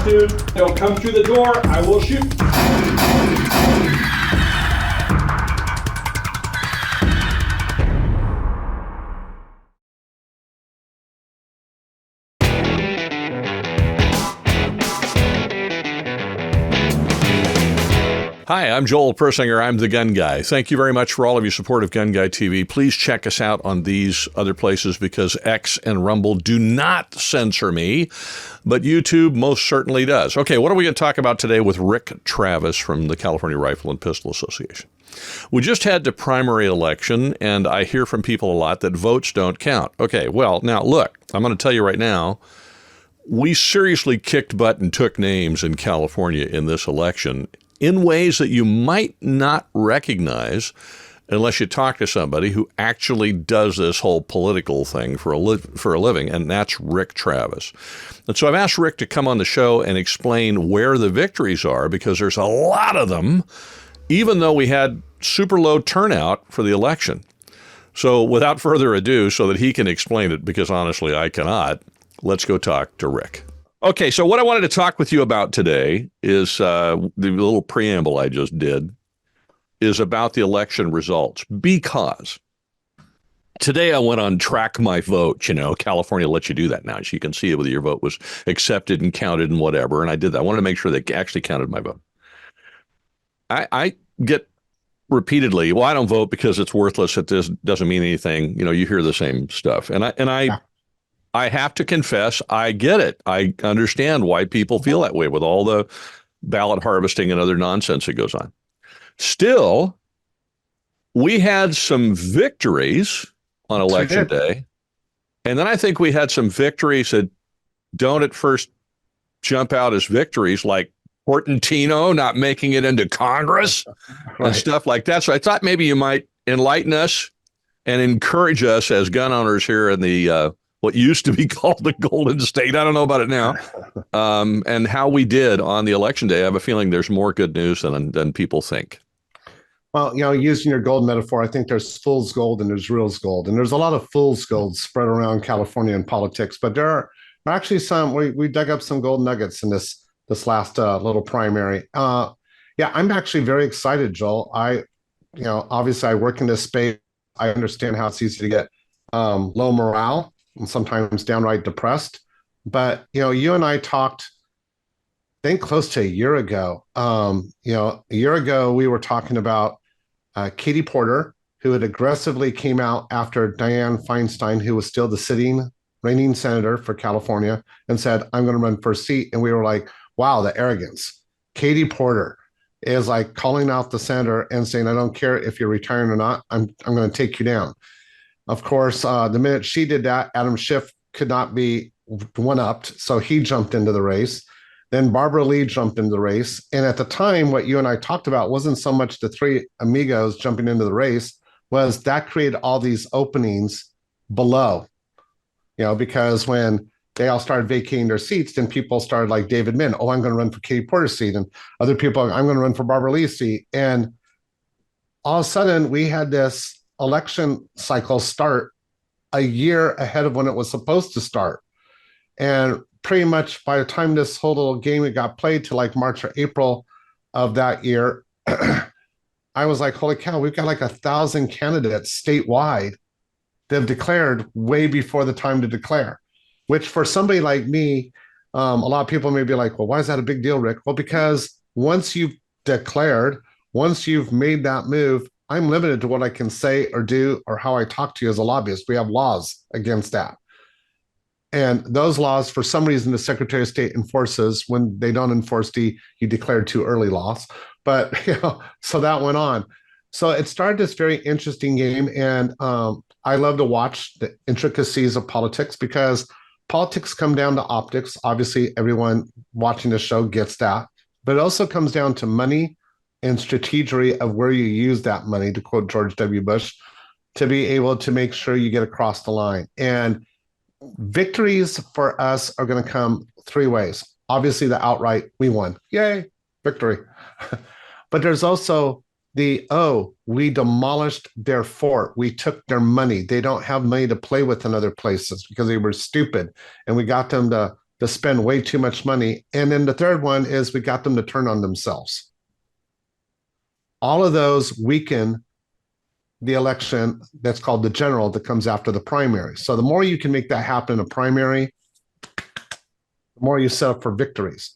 off, dude. Don't come through the door. I will shoot. Hi, I'm Joel Persinger. I'm the Gun Guy. Thank you very much for all of your support of GunGuyTV. Please check us out on these other places because X and Rumble do not censor me, but YouTube most certainly does. Okay, what are we going to talk about today with Rick Travis from the California Rifle and Pistol Association? We just had the primary election, and I hear from people a lot that votes don't count. Okay, well, now look, I'm going to tell you right now, we seriously kicked butt and took names in California in this election in ways that you might not recognize unless you talk to somebody who actually does this whole political thing for a living, and that's Rick Travis. And so I've asked Rick to come on the show and explain where the victories are, because there's a lot of them, even though we had super low turnout for the election. So without further ado, so that he can explain it, because honestly I cannot, let's go talk to Rick. Okay, so what I wanted to talk with you about today is the little preamble I just did is about the election results, because today I went on Track My Vote. You know, California lets you do that now, so you can see whether your vote was accepted and counted and whatever, and I did that. I wanted to make sure they actually counted my vote. I get repeatedly, well, I don't vote because it's worthless. It doesn't mean anything. You know, you hear the same stuff, and I have to confess, I get it. I understand why people feel that way with all the ballot harvesting and other nonsense that goes on. Still, we had some victories on election day. And then I think we had some victories that don't at first jump out as victories, like Portantino not making it into Congress and stuff like that. So I thought maybe you might enlighten us and encourage us as gun owners here in the what used to be called the Golden State. I don't know about it now. And how we did on the election day. I have a feeling there's more good news than people think. Well, you know, using your gold metaphor, I think there's fool's gold and there's real gold. And there's a lot of fool's gold spread around California in politics. But there are actually some, we dug up some gold nuggets in this last little primary. Yeah, I'm actually very excited, Joel. Obviously I work in this space. I understand how it's easy to get low morale and sometimes downright depressed. But, you know, you and I talked, I think close to a year ago. A year ago, we were talking about Katie Porter, who had aggressively came out after Dianne Feinstein, who was still the reigning senator for California, and said, I'm going to run for a seat. And we were like, wow, the arrogance. Katie Porter is like calling out the senator and saying, I don't care if you're retiring or not, I'm going to take you down. Of course, the minute she did that, Adam Schiff could not be one-upped, so he jumped into the race. Then Barbara Lee jumped into the race. And at the time, what you and I talked about wasn't so much the three amigos jumping into the race, was that created all these openings below. You know, because when they all started vacating their seats, then people started like David Min, I'm going to run for Katie Porter's seat. And other people, I'm going to run for Barbara Lee's seat. And all of a sudden, we had this election cycle start a year ahead of when it was supposed to start. And pretty much by the time this whole little game it got played to like March or April of that year, I was like, holy cow, we've got like 1,000 candidates statewide that have declared way before the time to declare, which for somebody like me, a lot of people may be like, well, why is that a big deal, Rick? Well, because once you've declared, once you've made that move, I'm limited to what I can say or do or how I talk to you as a lobbyist. We have laws against that. And those laws, for some reason, the Secretary of State enforces. When they don't enforce you declared too early laws. But, so that went on. So it started this very interesting game. And I love to watch the intricacies of politics, because politics come down to optics. Obviously, everyone watching the show gets that. But it also comes down to money and strategy of where you use that money, to quote George W. Bush, to be able to make sure you get across the line. And victories for us are going to come three ways. Obviously, the outright, we won. Yay, victory. But there's also we demolished their fort. We took their money. They don't have money to play with in other places because they were stupid. And we got them to to spend way too much money. And then the third one is we got them to turn on themselves. All of those weaken the election that's called the general that comes after the primary. So the more you can make that happen in a primary, the more you set up for victories.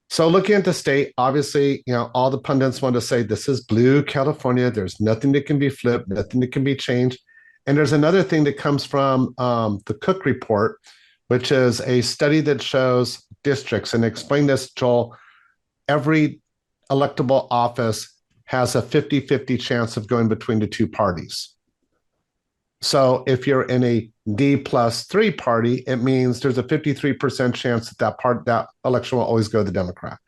So looking at the state, obviously, all the pundits want to say this is blue California. There's nothing that can be flipped, nothing that can be changed. And there's another thing that comes from the Cook report, which is a study that shows districts. And explain this, Joel, every electable office has a 50-50 chance of going between the two parties. So if you're in a D+3 party, it means there's a 53% chance that election will always go to the Democrat.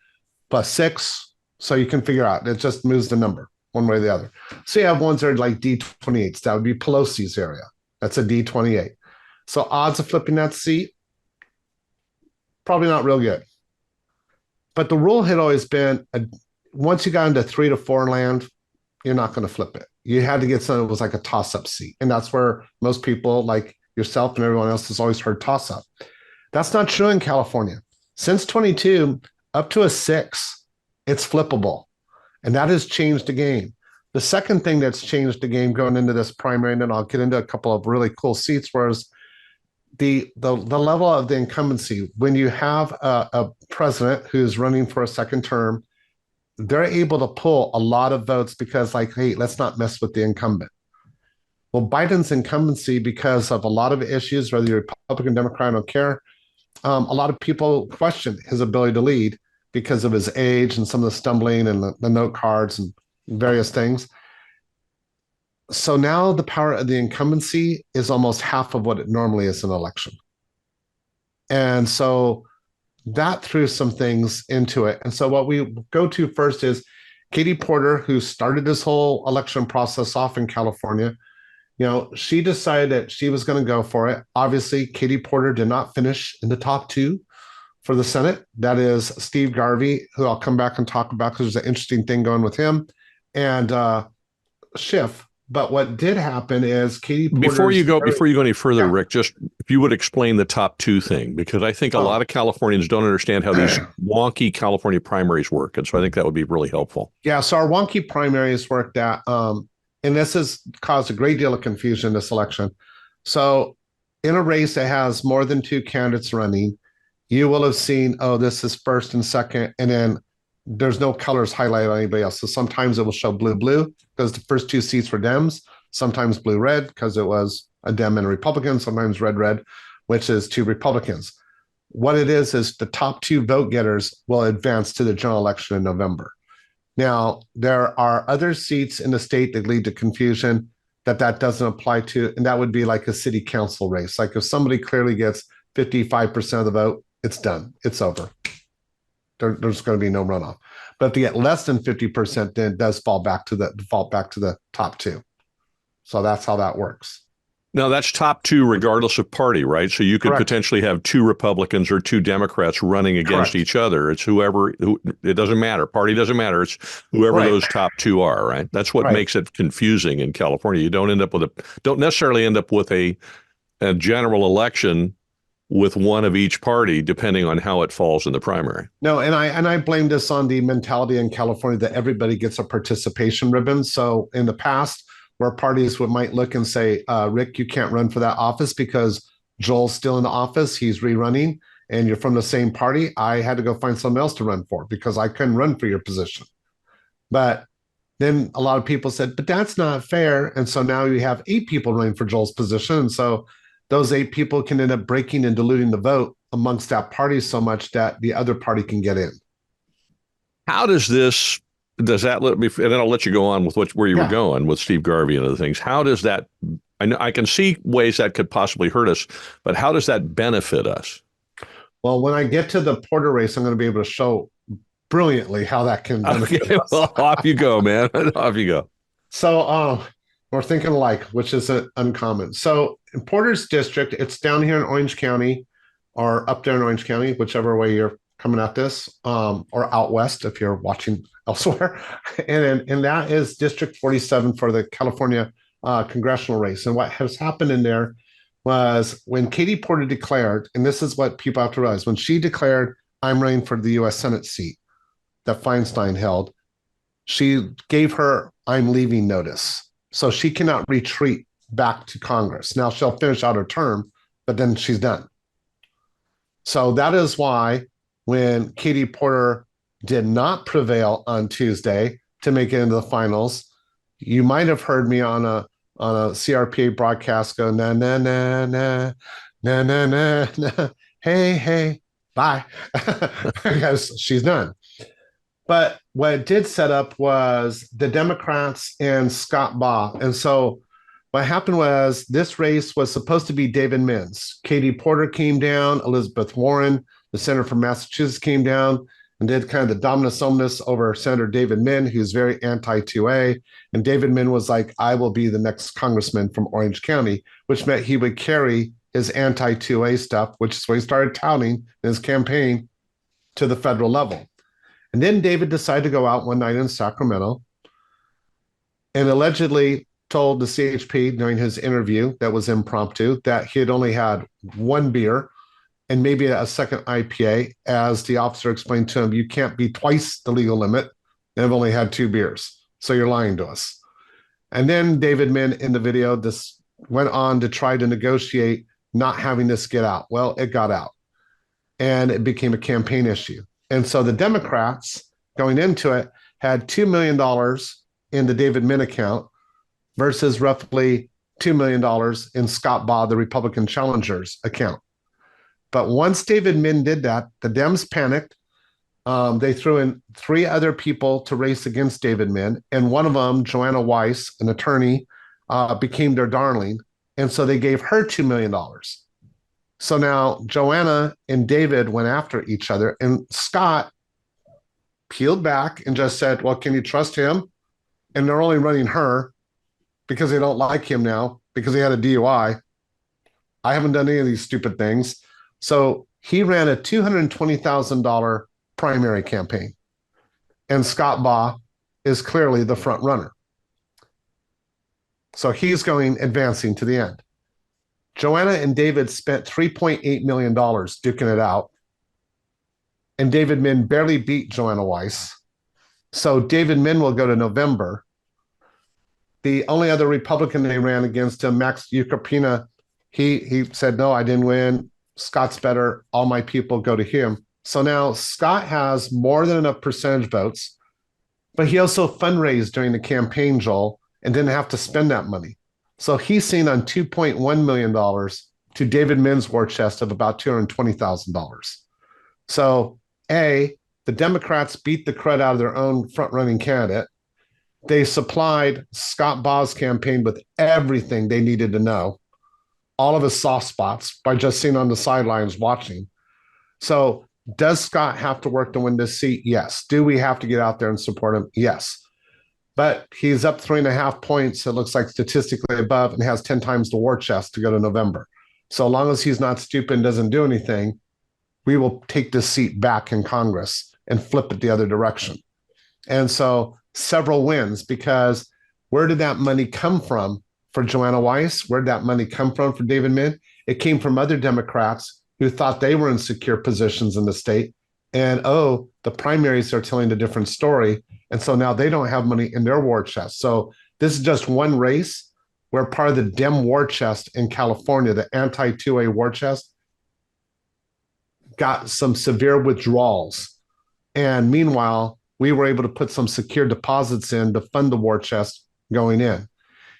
+6, so you can figure out, it just moves the number one way or the other. So you have ones that are like D28s. That would be Pelosi's area. That's a D28. So odds of flipping that seat, probably not real good. But the rule had always been, once you got into 3 to 4 land, you're not going to flip it. You had to get something that was like a toss-up seat. And that's where most people like yourself and everyone else has always heard toss-up. That's not true in California. Since 22, up to a 6, it's flippable. And that has changed the game. The second thing that's changed the game going into this primary, and then I'll get into a couple of really cool seats, was the level of the incumbency. When you have a president who's running for a second term, they're able to pull a lot of votes because, like, hey, let's not mess with the incumbent. Well, Biden's incumbency, because of a lot of issues, whether you're Republican, Democrat, I don't care, a lot of people question his ability to lead because of his age and some of the stumbling and the note cards and various things. So now the power of the incumbency is almost half of what it normally is in an election. And so that threw some things into it. And so what we go to first is Katie Porter, who started this whole election process off in California. She decided that she was going to go for it. Obviously, Katie Porter did not finish in the top 2 for the Senate. That is Steve Garvey, who I'll come back and talk about because there's an interesting thing going with him, and Schiff. But what did happen is Katie Porter. Before you go any further, Yeah. Rick, just if you would explain the top 2 thing, because I think a lot of Californians don't understand how these wonky California primaries work. And so I think that would be really helpful. Yeah. So our wonky primaries work that, and this has caused a great deal of confusion in this election. So in a race that has more than 2 candidates running, you will have seen, this is first and second, and then there's no colors highlighted on anybody else. So sometimes it will show blue because the first 2 seats were Dems, sometimes blue-red because it was a Dem and a Republican, sometimes red-red, which is 2 Republicans. What it is the top 2 vote getters will advance to the general election in November. Now, there are other seats in the state that lead to confusion that doesn't apply to, and that would be like a city council race. Like if somebody clearly gets 55% of the vote, it's done. It's over. There's going to be no runoff. But if they get less than 50%, then it does fall back to the top 2. So that's how that works. Now, that's top 2 regardless of party, right? So you could Correct. potentially have 2 Republicans or 2 Democrats running against Correct. each other. It's it doesn't matter. Party doesn't matter. It's whoever Right. those top 2 are, right? That's what Right. makes it confusing in California. You don't necessarily end up with a general election with one of each party, depending on how it falls in the primary. No, and I blame this on the mentality in California that everybody gets a participation ribbon. So in the past, where parties might look and say, Rick, you can't run for that office because Joel's still in the office, he's rerunning, and you're from the same party, I had to go find someone else to run for because I couldn't run for your position. But then a lot of people said, but that's not fair. And so now you have 8 people running for Joel's position. And so those 8 people can end up breaking and diluting the vote amongst that party so much that the other party can get in. How does that let me, and then I'll let you go on with where you were going with Steve Garvey and other things. How does that, I can see ways that could possibly hurt us, but how does that benefit us? Well, when I get to the Porter race, I'm going to be able to show brilliantly how that can benefit us. Well, off you go, man. Off you go. So we're thinking alike, which is uncommon. So in Porter's district, it's down here in Orange County or up there in Orange County, whichever way you're coming at this, or out west if you're watching elsewhere. And that is District 47 for the California congressional race. And what has happened in there, was when Katie Porter declared, and this is what people have to realize, when she declared, I'm running for the US Senate seat that Feinstein held, she gave her I'm leaving notice. So she cannot retreat back to Congress. Now she'll finish out her term, but then she's done. So that is why when Katie Porter did not prevail on Tuesday to make it into the finals, you might have heard me on a CRPA broadcast go na na na na na na na na hey bye because she's done. But what it did set up was the Democrats and Scott Baugh. And so what happened was this race was supposed to be David Mintz. Katie Porter came down, Elizabeth Warren, the senator from Massachusetts, came down and did kind of the dominus omnis over Senator David Min, who's very anti-2A. And David Min was like, I will be the next congressman from Orange County, which meant he would carry his anti-2A stuff, which is what he started touting in his campaign, to the federal level. And then David decided to go out one night in Sacramento and allegedly told the CHP during his interview that was impromptu that he had only had one beer and maybe a second IPA, as the officer explained to him, you can't be twice the legal limit and have only had 2 beers. So you're lying to us. And then David Min in the video just went on to try to negotiate not having this get out. Well, it got out and it became a campaign issue. And so the Democrats going into it had $2 million in the David Min account versus roughly $2 million in Scott Baugh, the Republican challenger's account. But once David Min did that, the Dems panicked. They threw in 3 other people to race against David Min. And one of them, Joanna Weiss, an attorney, became their darling. And so they gave her $2 million. So now Joanna and David went after each other. And Scott peeled back and just said, well, can you trust him? And they're only running her because they don't like him now because he had a DUI. I haven't done any of these stupid things. So he ran a $220,000 primary campaign. And Scott Baugh is clearly the front runner. So he's advancing to the end. Joanna and David spent $3.8 million duking it out. And David Min barely beat Joanna Weiss. So David Min will go to November. The only other Republican they ran against him, Max Ukropina, he said, no, I didn't win. Scott's better. All my people go to him. So now Scott has more than enough percentage votes, but he also fundraised during the campaign, Joel, and didn't have to spend that money. So he's seen on $2.1 million to David Min's war chest of about $220,000. So the Democrats beat the crud out of their own front-running candidate. They supplied Scott Baugh's campaign with everything they needed to know, all of his soft spots, by just sitting on the sidelines watching. So does Scott have to work to win this seat? Yes. Do we have to get out there and support him? Yes. But he's up 3.5 points, it looks like, statistically above, and has 10 times the war chest to go to November. So long as he's not stupid and doesn't do anything, we will take this seat back in Congress and flip it the other direction. And so several wins, because where did that money come from for Joanna Weiss? Where did that money come from for David Min? It came from other Democrats who thought they were in secure positions in the state. And, the primaries are telling a different story. And so now they don't have money in their war chest. So this is just one race where part of the Dem war chest in California, the anti-2A war chest, got some severe withdrawals. And meanwhile, we were able to put some secure deposits in to fund the war chest going in.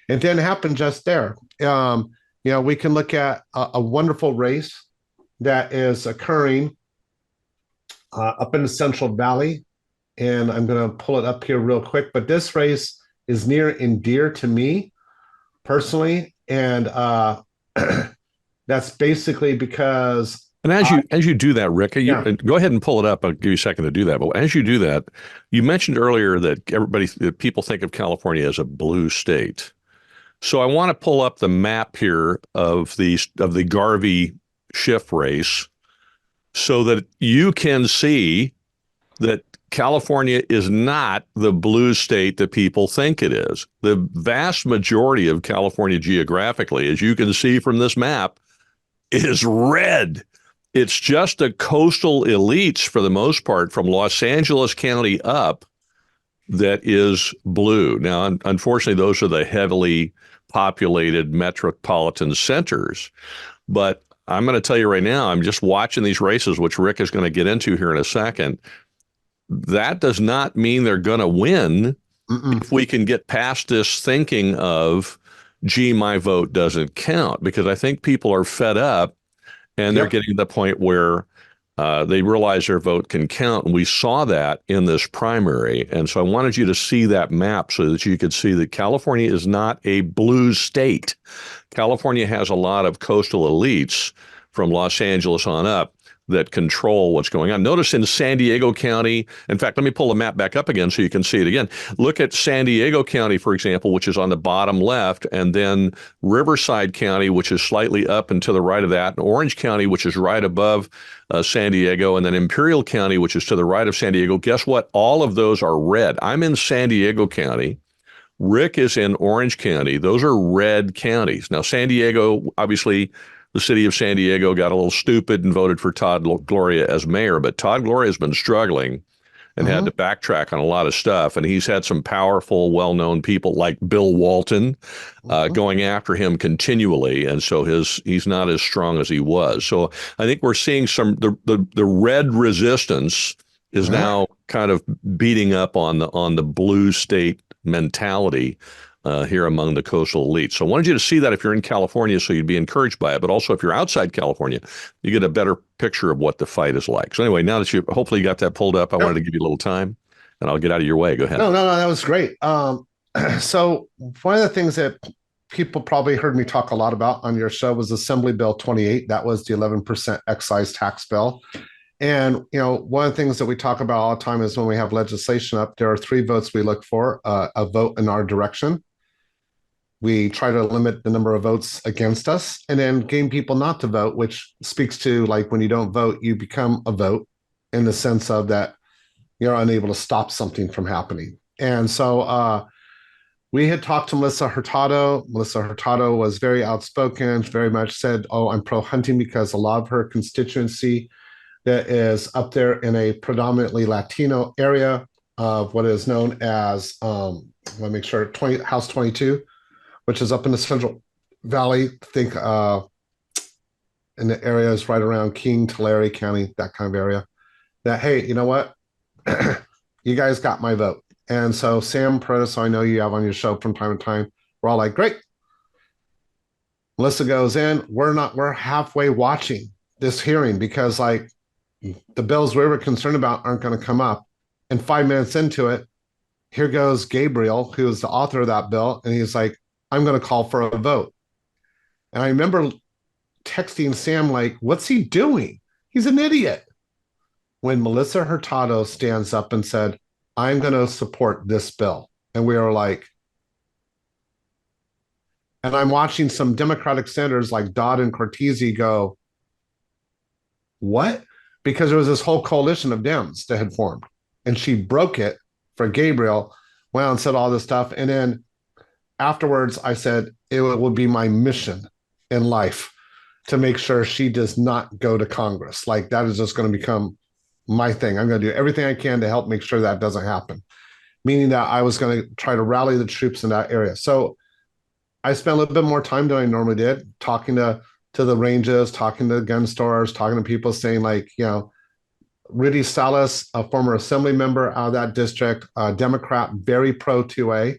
It didn't happen just there. We can look at a wonderful race that is occurring up in the Central Valley. And I'm going to pull it up here real quick. But this race is near and dear to me personally. And that's basically because... And as you do that, Rick, go ahead and pull it up. I'll give you a second to do that. But as you do that, you mentioned earlier that people think of California as a blue state. So I want to pull up the map here of the Garvey Schiff race so that you can see that California is not the blue state that people think it is. The vast majority of California geographically, as you can see from this map, is red. It's just the coastal elites, for the most part, from Los Angeles County up, that is blue. Now, unfortunately, those are the heavily populated metropolitan centers. But I'm going to tell you right now, I'm just watching these races, which Rick is going to get into here in a second. That does not mean they're going to win if we can get past this thinking of, gee, my vote doesn't count, because I think people are fed up and they're getting to the point where they realize their vote can count. And we saw that in this primary. And so I wanted you to see that map so that you could see that California is not a blue state. California has a lot of coastal elites from Los Angeles on up that control what's going on. Notice in San Diego County, in fact, let me pull the map back up again so you can see it again. Look at San Diego County, for example, which is on the bottom left, and then Riverside County, which is slightly up and to the right of that, and Orange County, which is right above San Diego, and then Imperial County, which is to the right of San Diego. Guess what? All of those are red. I'm in San Diego County. Rick is in Orange County. Those are red counties. Now, San Diego, obviously, the city of San Diego got a little stupid and voted for Todd Gloria as mayor, but Todd Gloria has been struggling and had to backtrack on a lot of stuff. And he's had some powerful, well-known people like Bill Walton going after him continually. And so he's not as strong as he was. So I think we're seeing the red resistance is now kind of beating up on the blue state mentality here among the coastal elites. So I wanted you to see that if you're in California, so you'd be encouraged by it. But also if you're outside California, you get a better picture of what the fight is like. So anyway, now that you hopefully got that pulled up, I wanted to give you a little time and I'll get out of your way. Go ahead. No, that was great. So one of the things that people probably heard me talk a lot about on your show was Assembly Bill 28. That was the 11% excise tax bill. And, one of the things that we talk about all the time is when we have legislation up, there are 3 votes we look for, a vote in our direction. We try to limit the number of votes against us and then gain people not to vote, which speaks to like when you don't vote, you become a vote in the sense of that you're unable to stop something from happening. And so we had talked to Melissa Hurtado. Melissa Hurtado was very outspoken, very much said, oh, I'm pro-hunting because a lot of her constituency that is up there in a predominantly Latino area of what is known as, let me make sure, House 22, which is up in the Central Valley. I think in the areas right around King, Tulare County, that kind of area, that, hey, you know what? You guys got my vote. And so Sam Prentice, I know you have on your show from time to time, we're all like, great. Melissa goes in, we're halfway watching this hearing because like the bills we were concerned about aren't going to come up. And 5 minutes into it, here goes Gabriel, who is the author of that bill. And he's like, I'm going to call for a vote. And I remember texting Sam like, what's he doing? He's an idiot. When Melissa Hurtado stands up and said, I'm going to support this bill. And we were like, and I'm watching some Democratic senators like Dodd and Cortese go, what? Because there was this whole coalition of Dems that had formed. And she broke it for Gabriel, went out and said all this stuff. And then afterwards, I said, it will be my mission in life to make sure she does not go to Congress. Like that is just going to become my thing. I'm going to do everything I can to help make sure that doesn't happen. Meaning that I was going to try to rally the troops in that area. So I spent a little bit more time than I normally did, talking to the ranges, talking to gun stores, talking to people saying like, Rudy Salas, a former assembly member out of that district, a Democrat, very pro 2A,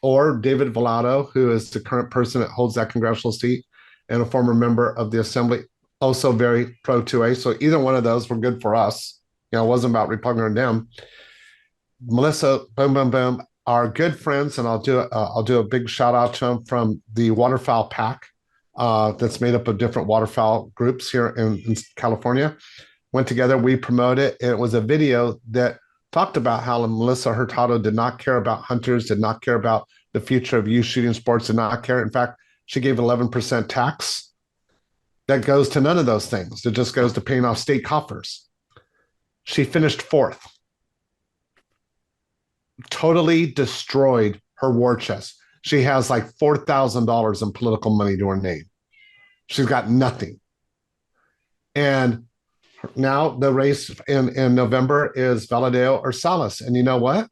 or David Vallado, who is the current person that holds that congressional seat and a former member of the assembly, also very pro 2A. So either one of those were good for us. It wasn't about Republican or Dem. Melissa, boom, boom, boom, are good friends, and I'll do a big shout out to them from the Waterfowl Pack that's made up of different waterfowl groups here in California. Went together, we promoted it, and it was a video that talked about how Melissa Hurtado did not care about hunters, did not care about the future of youth shooting sports, did not care. In fact, she gave 11% tax that goes to none of those things. It just goes to paying off state coffers. She finished 4th totally destroyed her war chest. She has like $4,000 in political money to her name. She's got nothing. And now the race in November is Valadeo or Salas. And you know what?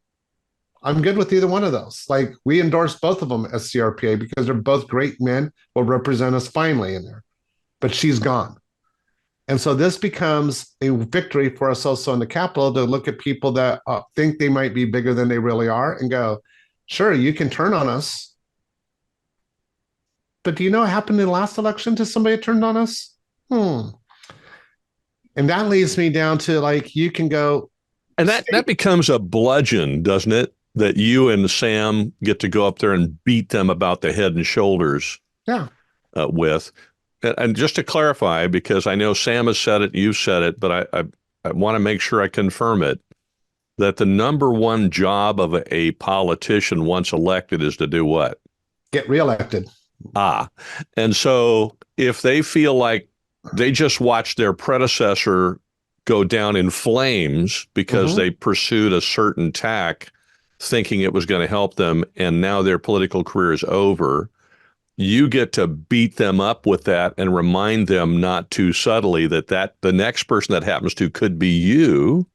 I'm good with either one of those. Like, we endorse both of them as CRPA because they're both great men, will represent us finally in there. But she's gone. And so this becomes a victory for us also in the Capitol to look at people that think they might be bigger than they really are and go, sure, you can turn on us. But do you know what happened in the last election to somebody that turned on us? And that leads me down to, like, you can go. And that becomes a bludgeon, doesn't it? That you and Sam get to go up there and beat them about the head and shoulders with. And just to clarify, because I know Sam has said it, you've said it, but I want to make sure I confirm it, that the number one job of a politician once elected is to do what? Get reelected. And so if they feel like they just watched their predecessor go down in flames because they pursued a certain tack thinking it was going to help them, and now their political career is over, you get to beat them up with that and remind them not too subtly that the next person that happens to could be you.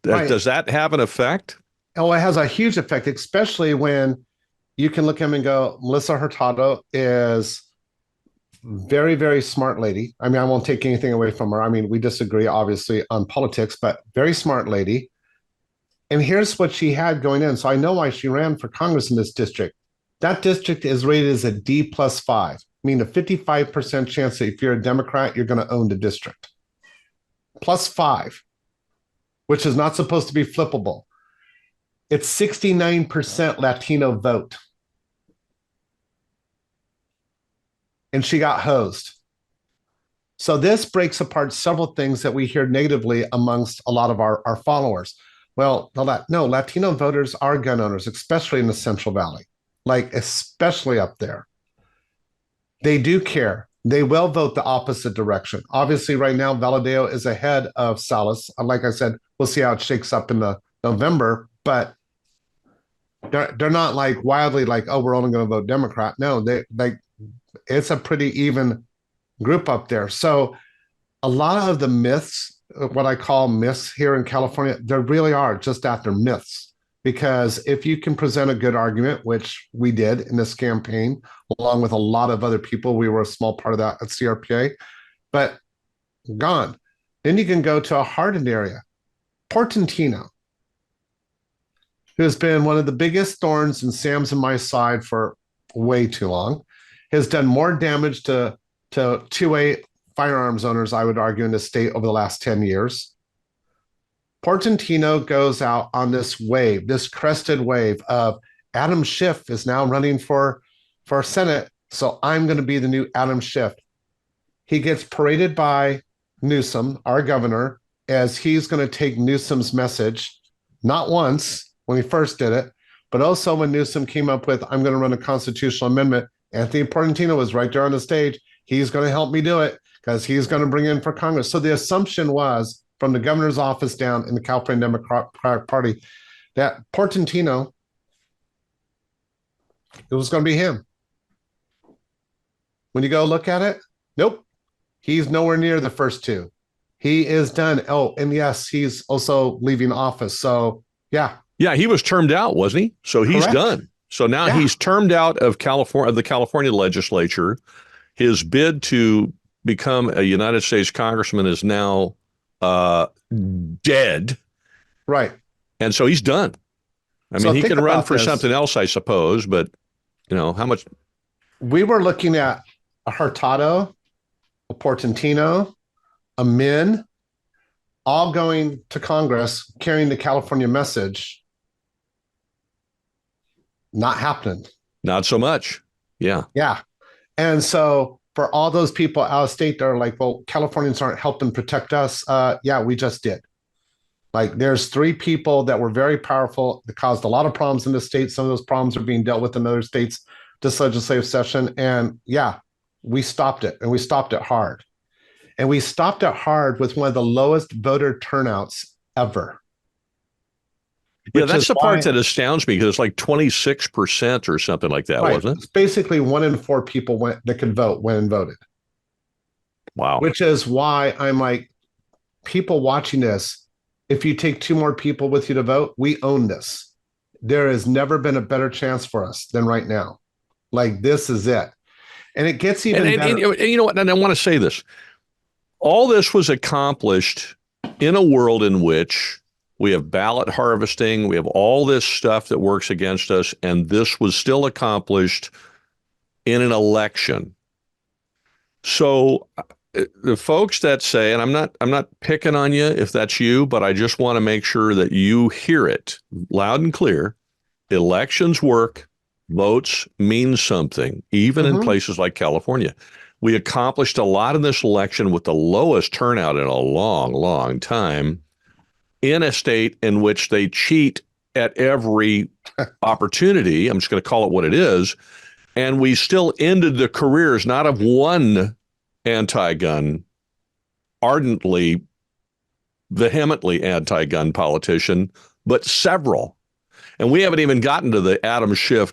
Right. Does that have an effect? Oh, it has a huge effect, especially when you can look at him and go, Melissa Hurtado is very, very smart lady. I mean, I won't take anything away from her. I mean, we disagree, obviously, on politics, but very smart lady. And here's what she had going in. So I know why she ran for Congress in this district. That district is rated as a D+5, meaning a 55% chance that if you're a Democrat, you're going to own the district. +5, which is not supposed to be flippable. It's 69% Latino vote. And she got hosed. So this breaks apart several things that we hear negatively amongst a lot of our followers. Well, no, Latino voters are gun owners, especially in the Central Valley, like especially up there. They do care. They will vote the opposite direction. Obviously, right now, Valadeo is ahead of Salas. Like I said, we'll see how it shakes up in the November, but they're not like wildly like, oh, we're only going to vote Democrat. No, it's a pretty even group up there. So a lot of the myths, what I call myths here in California, there really are just after myths. Because if you can present a good argument, which we did in this campaign, along with a lot of other people, we were a small part of that at CRPA, but gone. Then you can go to a hardened area. Portantino, who has been one of the biggest thorns in Sam's and my side for way too long, has done more damage to 2A firearms owners, I would argue, in the state over the last 10 years. Portantino goes out on this wave, this crested wave of Adam Schiff is now running for Senate, so I'm going to be the new Adam Schiff. He gets paraded by Newsom, our governor, as he's going to take Newsom's message, not once when he first did it, but also when Newsom came up with, I'm going to run a constitutional amendment. Anthony Portantino was right there on the stage. He's going to help me do it because he's going to bring in for Congress. So the assumption was, from the governor's office down in the California Democratic Party, that Portantino, it was going to be him. When you go look at it, nope, he's nowhere near the first two. He is done. Oh, and yes, he's also leaving office. So, yeah. Yeah, he was termed out, wasn't he? So he's Correct. done. So now he's termed out of the California legislature. His bid to become a United States congressman is now dead. Right. And so he's done. I mean, he can run for something else, I suppose, but how much? We were looking at a Hurtado, a Portantino, a Min, all going to Congress carrying the California message. Not happening. Not so much. Yeah. Yeah. And so for all those people out of state that are like, well, Californians aren't helping protect us. Yeah, we just did. Like, there's 3 people that were very powerful that caused a lot of problems in the state. Some of those problems are being dealt with in other states this legislative session. And yeah, we stopped it, and we stopped it hard. And we stopped it hard with one of the lowest voter turnouts ever. Yeah, which that's is the why, part that astounds me because it's like 26% or something like that, right, wasn't it? it's basically 1 in 4 people that could vote went and voted, Wow. which is why I'm like, people watching this, if you take 2 more people with you to vote, we own this. There has never been a better chance for us than right now. Like, this is it. And it gets And, even and, better. and you know what? And I want to say this. All this was accomplished in a world in which we have ballot harvesting, we have all this stuff that works against us, and this was still accomplished in an election. So the folks that say, and I'm not picking on you if that's you, but I just want to make sure that you hear it loud and clear. Elections work, votes mean something, even in Mhm. places like California. We accomplished a lot in this election with the lowest turnout in a long, long time in a state in which they cheat at every opportunity. I'm just going to call it what it is. And we still ended the careers not of one anti-gun, ardently, vehemently anti-gun politician, but several. And we haven't even gotten to the Adam Schiff,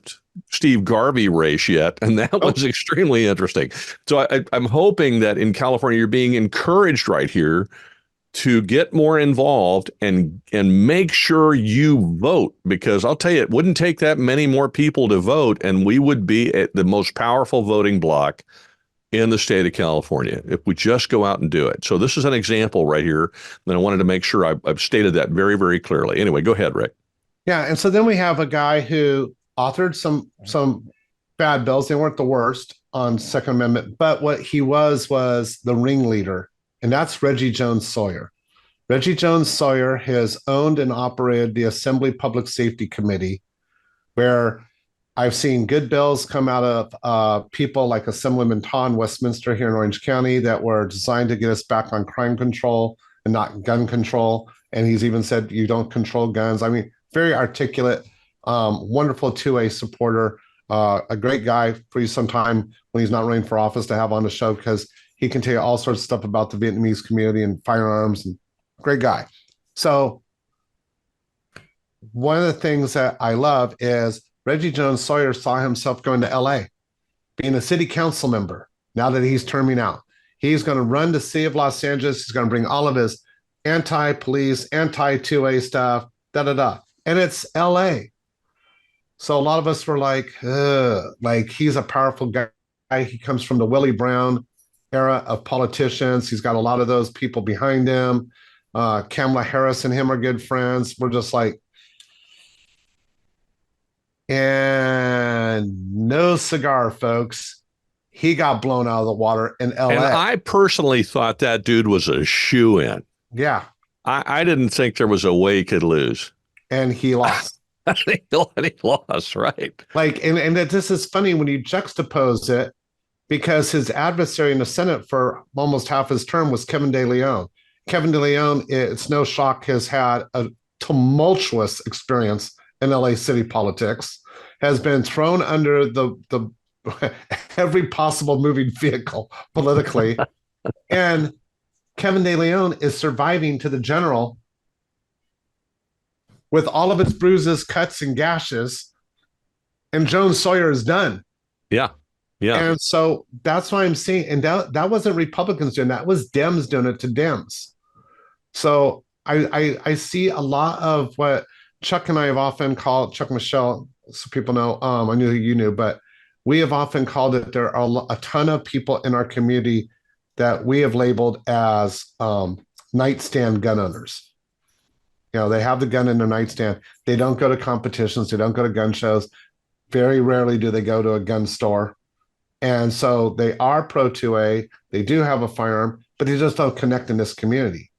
Steve Garvey race yet. And that Oh, was extremely interesting. So I'm hoping that in California, you're being encouraged right here to get more involved and make sure you vote, because I'll tell you, it wouldn't take that many more people to vote, and we would be at the most powerful voting bloc in the state of California if we just go out and do it. So this is an example right here, and I wanted to make sure I've stated that very, very clearly. Anyway, go ahead, Rick. yeah. And so then we have a guy who authored some bad bills. They weren't the worst on Second Amendment, but what he was the ringleader, and that's Reggie Jones Sawyer. Reggie Jones Sawyer has owned and operated the Assembly Public Safety Committee, where I've seen good bills come out of people like Assemblyman Todd in Westminster here in Orange County that were designed to get us back on crime control and not gun control. And he's even said, you don't control guns. I mean, very articulate, wonderful two-way supporter, a great guy for you sometime when he's not running for office to have on the show, because he can tell you all sorts of stuff about the Vietnamese community and firearms, and great guy. So one of the things that I love is Reggie Jones Sawyer saw himself going to LA, being a city council member. Now that he's terming out, he's going to run the city of Los Angeles. He's going to bring all of his anti-police, anti-2A stuff, da da da. And it's LA. So a lot of us were like he's a powerful guy. He comes from the Willie Brown era of politicians. He's got a lot of those people behind him. Kamala Harris and him are good friends. We're just like, and no cigar, folks. He got blown out of the water in LA. And I personally thought that dude was a shoe-in. Yeah. I didn't think there was a way he could lose. And he lost. And he lost, right? Like, and this is funny when you juxtapose it, because his adversary in the Senate for almost half his term was Kevin De Leon. Kevin De Leon, it's no shock, has had a tumultuous experience in LA city politics, has been thrown under the every possible moving vehicle politically. And Kevin De Leon is surviving to the general with all of his bruises, cuts, and gashes. And Jones Sawyer is done. Yeah. Yeah. And so that's why I'm seeing, and that wasn't Republicans doing that, was Dems doing it to Dems. So I see a lot of what Chuck and I have often called, Chuck Michelle, so people know, I knew you knew, but we have often called it, there are a ton of people in our community that we have labeled as nightstand gun owners. You know, they have the gun in their nightstand. They don't go to competitions. They don't go to gun shows. Very rarely do they go to a gun store. And so they are pro 2A. They do have a firearm, but they just don't connect in this community.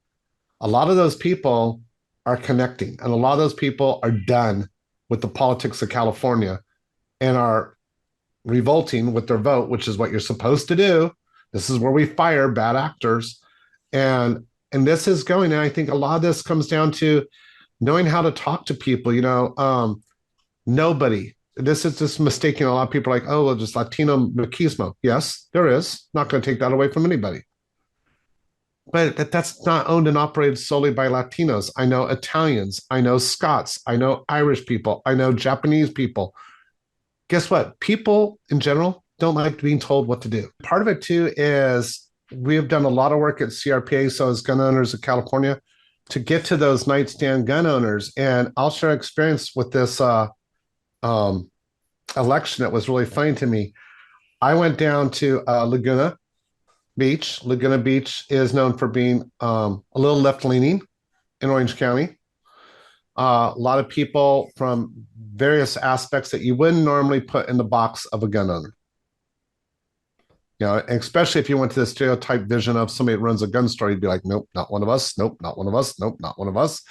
A lot of those people are connecting, and a lot of those people are done with the politics of California and are revolting with their vote, which is what you're supposed to do. This is where we fire bad actors. And this is going, and I think a lot of this comes down to knowing how to talk to people. You know, nobody, this is just mistaking. A lot of people are like, oh, well, just Latino machismo. Yes, there is. Not going to take that away from anybody. but that's not owned and operated solely by Latinos. I know Italians, I know Scots, I know Irish people, I know Japanese people. Guess what? People in general don't like being told what to do. Part of it too is we have done a lot of work at CRPA, so as gun owners of California, to get to those nightstand gun owners. And I'll share experience with this um, election that was really funny to me. I went down to Laguna Beach. Laguna Beach is known for being a little left leaning in Orange County. A lot of people from various aspects that you wouldn't normally put in the box of a gun owner. You know, especially if you went to the stereotype vision of somebody that runs a gun store, you'd be like, nope, not one of us. Nope, not one of us. Nope, not one of us,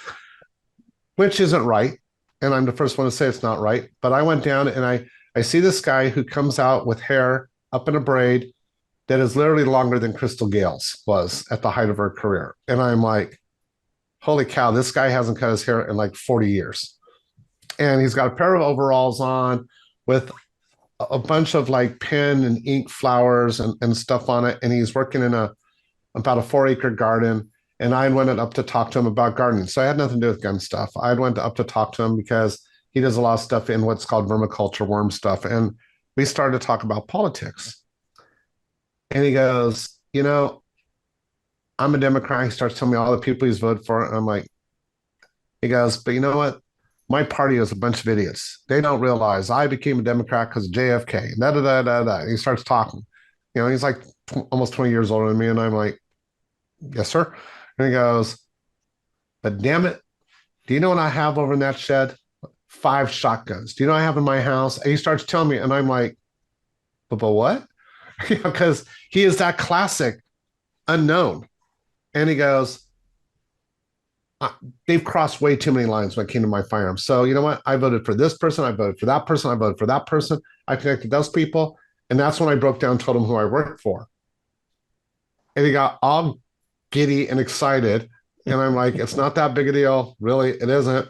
which isn't right. And I'm the first one to say it's not right. But I went down and I see this guy who comes out with hair up in a braid that is literally longer than Crystal Gale's was at the height of her career. And I'm like, holy cow, this guy hasn't cut his hair in like 40 years. And he's got a pair of overalls on with a bunch of like pen and ink flowers and stuff on it. And he's working in about a 4-acre garden. And I went up to talk to him about gardening. So I had nothing to do with gun stuff. I went up to talk to him because he does a lot of stuff in what's called vermiculture worm stuff. And we started to talk about politics. And he goes, you know, I'm a Democrat. He starts telling me all the people he's voted for. And I'm like, he goes, but you know what? My party is a bunch of idiots. They don't realize I became a Democrat because of JFK. Da, da, da, da, da. He starts talking. You know, he's like almost 20 years older than me. And I'm like, yes, sir. And he goes, but damn it. Do you know what I have over in that shed? 5 shotguns. Do you know what I have in my house? And he starts telling me, and I'm like, but what? Because he is that classic unknown. And he goes, they've crossed way too many lines when it came to my firearms. So you know what? I voted for this person. I voted for that person. I voted for that person. I connected those people. And that's when I broke down and told him who I worked for. And he got all giddy and excited. And I'm like, it's not that big a deal. Really, it isn't.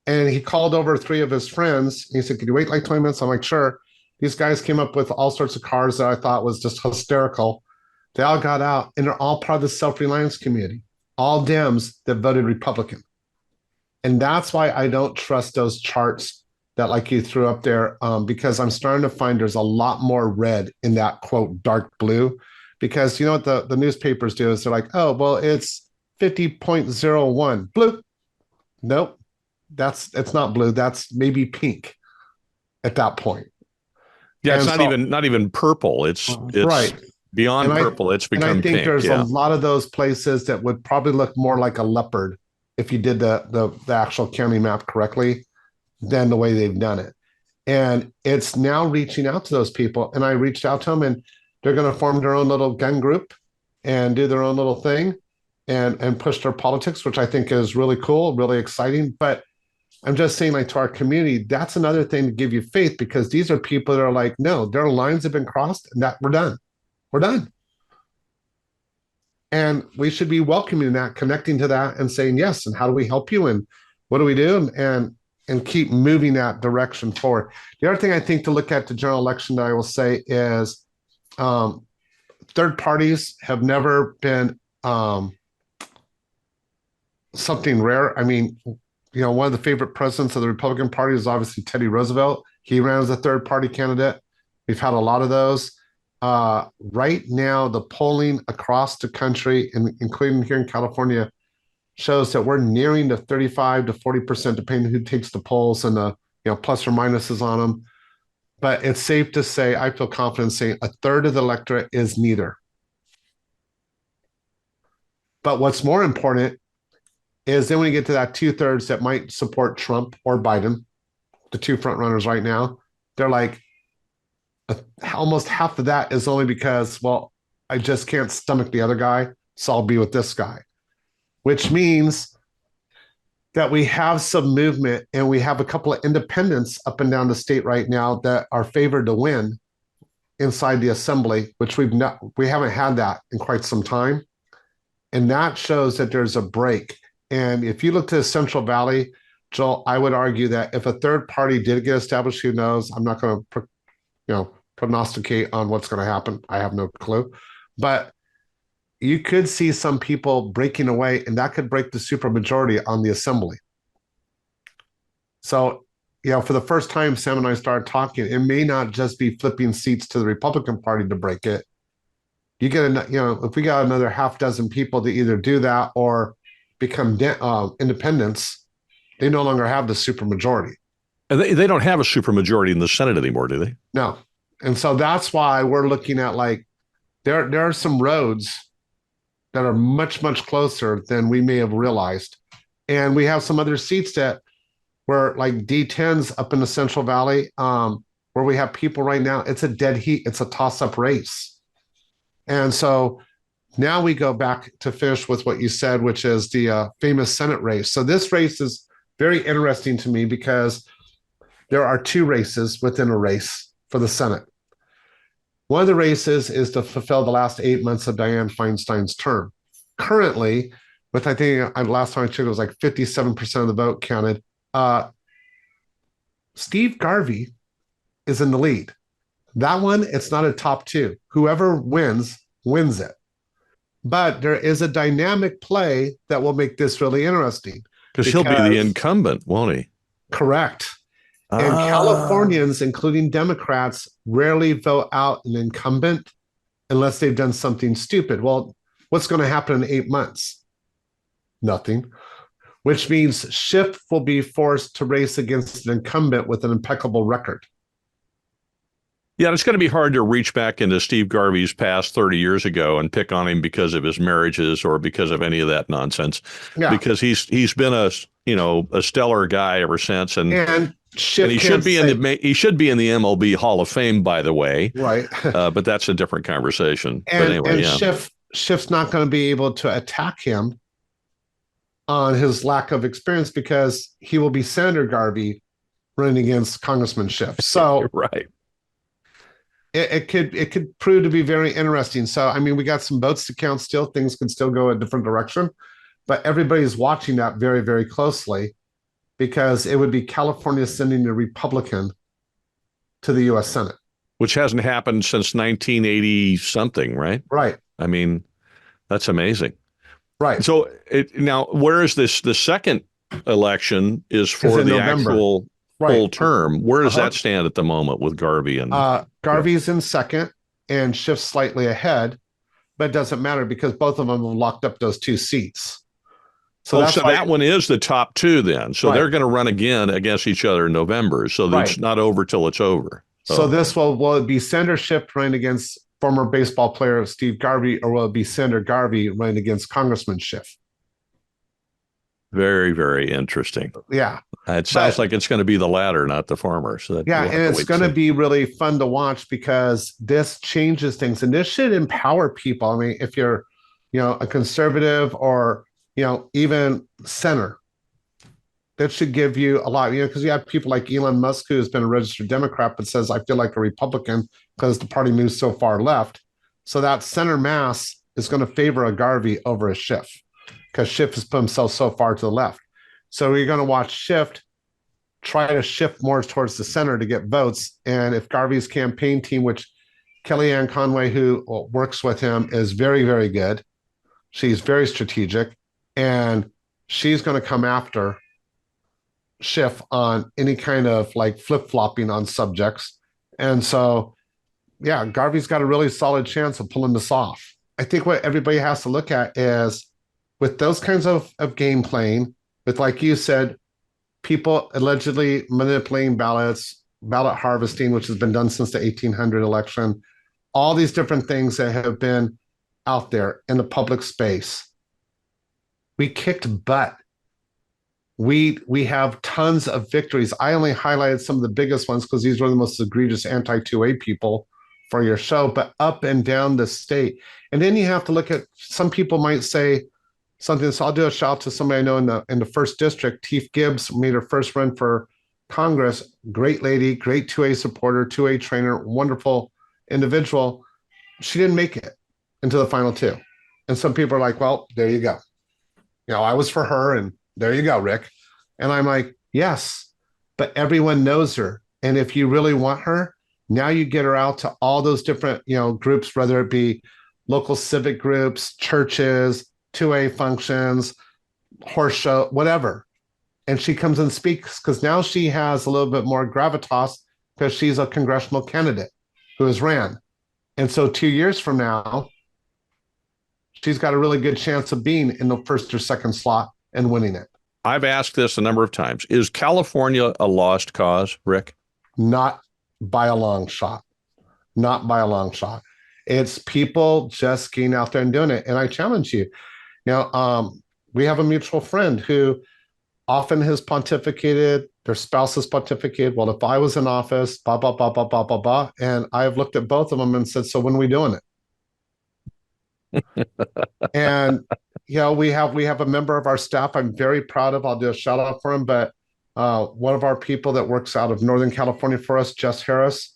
And he called over 3 of his friends. He said, could you wait like 20 minutes? I'm like, sure. These guys came up with all sorts of cars that I thought was just hysterical. They all got out, and they're all part of the self-reliance community, all Dems that voted Republican. And that's why I don't trust those charts that like you threw up there, because I'm starting to find there's a lot more red in that, quote, dark blue. Because you know what the newspapers do is they're like, oh, well, it's 50.01. Blue. Nope. It's not blue. That's maybe pink at that point. Yeah, it's not even purple. It's right. Beyond purple. It's become pink. And I think there's a lot of those places that would probably look more like a leopard if you did the actual county map correctly than the way they've done it. And it's now reaching out to those people. And I reached out to them, and they're going to form their own little gun group and do their own little thing and push their politics, which I think is really cool, really exciting. But I'm just saying, like, to our community, that's another thing to give you faith, because these are people that are like, no, their lines have been crossed and that we're done. We're done. And we should be welcoming that, connecting to that and saying, yes, and how do we help you? And what do we do? And keep moving that direction forward. The other thing I think to look at the general election that I will say is third parties have never been something rare. I mean, you know, one of the favorite presidents of the Republican Party is obviously Teddy Roosevelt. He ran as a third party candidate. We've had a lot of those. Right now, the polling across the country, including here in California, shows that we're nearing the 35 to 40%, depending who takes the polls and the plus or minuses on them. But it's safe to say, I feel confident saying a third of the electorate is neither. But what's more important is then when you get to that 2/3 that might support Trump or Biden, the 2 front runners right now, they're like, almost half of that is only because, well, I just can't stomach the other guy, so I'll be with this guy. Which means that we have some movement, and we have a couple of independents up and down the state right now that are favored to win inside the assembly, which we haven't had that in quite some time. And that shows that there's a break. And if you look to the Central Valley, Joel, I would argue that if a third party did get established, who knows? I'm not going to, prognosticate on what's going to happen. I have no clue. But you could see some people breaking away, and that could break the supermajority on the assembly. So, for the first time, Sam and I started talking, it may not just be flipping seats to the Republican Party to break it. You get, if we got another half dozen people to either do that or become independents, they no longer have the supermajority. And they don't have a supermajority in the Senate anymore, do they? No. And so that's why we're looking at there are some roads that are much, much closer than we may have realized. And we have some other seats that were like D10s up in the Central Valley, where we have people right now. It's a dead heat. It's a toss-up race. And so now we go back to finish with what you said, which is the famous Senate race. So this race is very interesting to me because there are two races within a race for the Senate. One of the races is to fulfill the last 8 months of Dianne Feinstein's term. Currently, with I think last time I checked, it was like 57% of the vote counted. Steve Garvey is in the lead. That one, it's not a top two. Whoever wins it. But there is a dynamic play that will make this really interesting. Because he'll be the incumbent, won't he? Correct. And Californians, including Democrats, rarely vote out an incumbent unless they've done something stupid. Well, what's going to happen in 8 months? Nothing. Which means Schiff will be forced to race against an incumbent with an impeccable record. Yeah, it's going to be hard to reach back into Steve Garvey's past 30 years ago and pick on him because of his marriages or because of any of that nonsense. Yeah. Because he's been a stellar guy ever since, and he should be in the MLB Hall of Fame, by the way. Right. But that's a different conversation. But anyway, Schiff's not going to be able to attack him on his lack of experience because he will be Senator Garvey running against Congressman Schiff. So right. It could prove to be very interesting. So, I mean, we got some votes to count still. Things could still go a different direction. But everybody's watching that very, very closely because it would be California sending a Republican to the U.S. Senate. Which hasn't happened since 1980-something, right? Right. I mean, that's amazing. Right. So now, where is this? The second election is for the November. Actual full term. Where does that stand at the moment with Garvey? And Garvey's in second and Schiff's slightly ahead, but it doesn't matter because both of them have locked up those two seats. So that one is the top two then. So they're going to run again against each other in November. So it's not over till it's over. So this will it be Senator Schiff running against former baseball player Steve Garvey, or will it be Senator Garvey running against Congressman Schiff? Very, very interesting. Yeah. It sounds like it's going to be the latter, not the former. So and it's going to be really fun to watch because this changes things and this should empower people. I mean, if you're, a conservative or, even center, that should give you a lot, because you have people like Elon Musk, who has been a registered Democrat, but says, I feel like a Republican because the party moves so far left. So that center mass is going to favor a Garvey over a Schiff because Schiff has put himself so far to the left. So you're going to watch Schiff try to shift more towards the center to get votes. And if Garvey's campaign team, which Kellyanne Conway, who works with him, is very, very good. She's very strategic. And she's going to come after Schiff on any kind of flip-flopping on subjects. And so, Garvey's got a really solid chance of pulling this off. I think what everybody has to look at is with those kinds of game playing, with, like you said, people allegedly manipulating ballots, ballot harvesting, which has been done since the 1800 election, all these different things that have been out there in the public space. We kicked butt. We have tons of victories. I only highlighted some of the biggest ones because these were the most egregious anti-2A people for your show, but up and down the state. And then you have to look at, some people might say something. So I'll do a shout out to somebody I know in the first district. Teef Gibbs made her first run for Congress. Great lady, great 2A supporter, 2A trainer, wonderful individual. She didn't make it into the final two. And some people are like, well, there you go. I was for her, and there you go, Rick. And I'm like, yes, but everyone knows her. And if you really want her, now you get her out to all those different, groups, whether it be local civic groups, churches, 2A functions, horse show, whatever. And she comes and speaks because now she has a little bit more gravitas because she's a congressional candidate who has ran. And so 2 years from now, she's got a really good chance of being in the first or second slot and winning it. I've asked this a number of times. Is California a lost cause, Rick? Not by a long shot. Not by a long shot. It's people just getting out there and doing it. And I challenge you. We have a mutual friend who often has pontificated, their spouse has pontificated, well, if I was in office, blah, blah, blah, blah, blah, blah, blah. And I have looked at both of them and said, so when are we doing it? And we have a member of our staff I'm very proud of. I'll do a shout out for him, but one of our people that works out of Northern California for us, Jess Harris,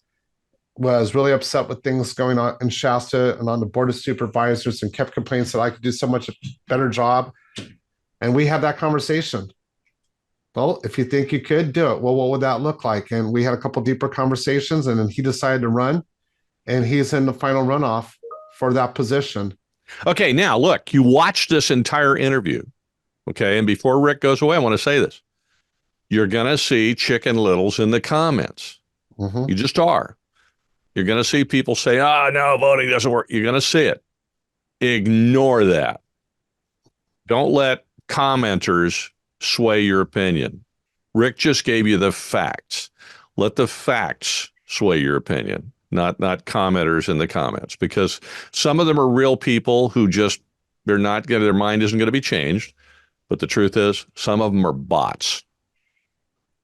was really upset with things going on in Shasta and on the board of supervisors and kept complaining that I could do so much better job. And we had that conversation. Well, if you think you could do it, well, what would that look like? And we had a couple deeper conversations, and then he decided to run, and he's in the final runoff for that position. Okay, now look, you watched this entire interview, okay? And before Rick goes away, I want to say this. You're going to see Chicken Littles in the comments. Mm-hmm. You just are. You're going to see people say, oh, no, voting doesn't work. You're going to see it. Ignore that. Don't let commenters sway your opinion. Rick just gave you the facts. Let the facts sway your opinion, not commenters in the comments, because some of them are real people who just, their mind isn't going to be changed. But the truth is, some of them are bots.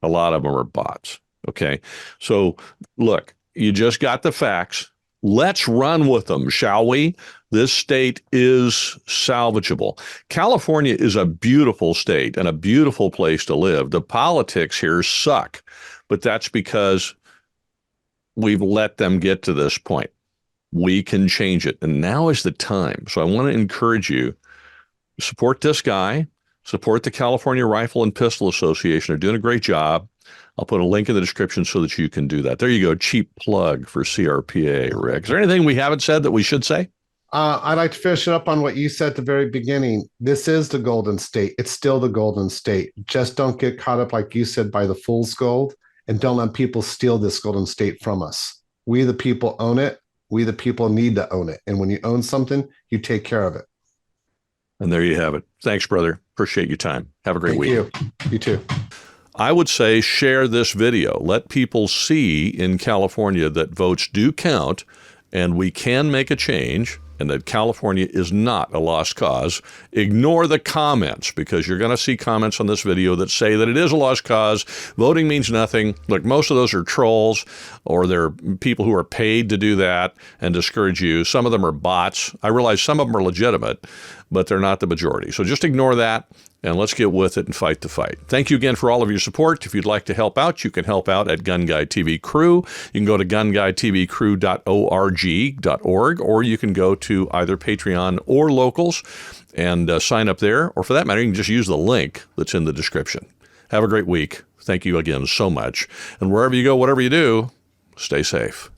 A lot of them are bots. Okay. So look, you just got the facts. Let's run with them, shall we? This state is salvageable. California is a beautiful state and a beautiful place to live. The politics here suck, but that's because we've let them get to this point. We can change it, and now is the time. So I want to encourage you, support this guy, support the California Rifle and Pistol Association. They're doing a great job. I'll put a link in the description so that you can do that. There you go. Cheap plug for CRPA, Rick. Is there anything we haven't said that we should say? I'd like to finish it up on what you said at the very beginning. This is the Golden State. It's still the Golden State. Just don't get caught up, like you said, by the fool's gold, and don't let people steal this Golden State from us. We, the people, own it. We, the people, need to own it. And when you own something, you take care of it. And there you have it. Thanks, brother. Appreciate your time. Have a great week. Thank you. You too. I would say share this video. Let people see in California that votes do count and we can make a change, and that California is not a lost cause. Ignore the comments, because you're going to see comments on this video that say that it is a lost cause. Voting means nothing. Look, most of those are trolls, or they're people who are paid to do that and discourage you. Some of them are bots. I realize some of them are legitimate, but they're not the majority. So just ignore that, and let's get with it and fight the fight. Thank you again for all of your support. If you'd like to help out, you can help out at Gun Guy TV Crew. You can go to gunguytvcrew.org, or you can go to either Patreon or Locals and sign up there. Or for that matter, you can just use the link that's in the description. Have a great week. Thank you again so much. And wherever you go, whatever you do, stay safe.